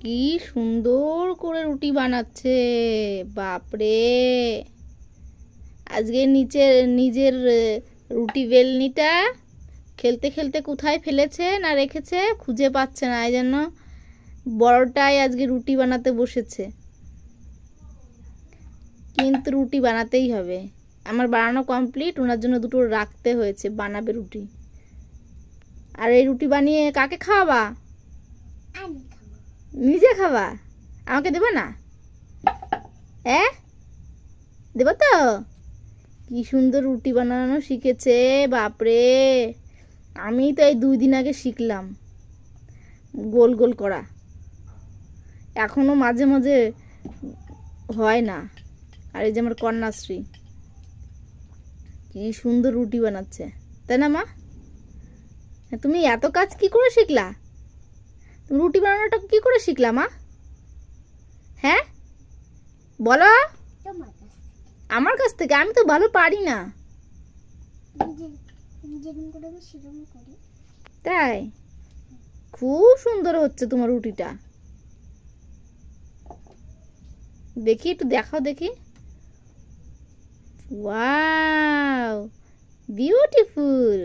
কি সুন্দর করে রুটি বানাচ্ছে, বাপরে। আজকে নিজের রুটি বেলনিটা খেলতে খেলতে কোথায় ফেলেছে না রেখেছে খুঁজে পাচ্ছে না, এই জন্য বড়টাই আজকে রুটি বানাতে বসেছে। কিন্তু রুটি বানাতেই হবে, আমার বানানো কমপ্লিট, ওনার জন্য দুটো রাখতে হয়েছে, বানাবে রুটি। আর এই রুটি বানিয়ে কাকে খাওয়াবা? নিজে খাবা? আমাকে দেবে না? হ্যাঁ দেব তো। কি সুন্দর রুটি বানানো শিখেছে, বাপরে। আমি তো এই 2 দিন আগে শিখলাম গোল গোল করা, এখনো মাঝে মাঝে হয় না। আর এই যে আমার কন্যাশ্রী কি সুন্দর রুটি বানাচ্ছে, তাই না মা? তুমি এত কাজ কি করে শিখলা? তুমি রুটি বানানোটা কি করে শিখলা মা? হ্যাঁ বলো। আমার কাছ থেকে? আমি তো ভালো পারি না। তাই? খুব সুন্দর হচ্ছে তোমার রুটিটা, দেখি একটু দেখাও দেখি। Wow, beautiful.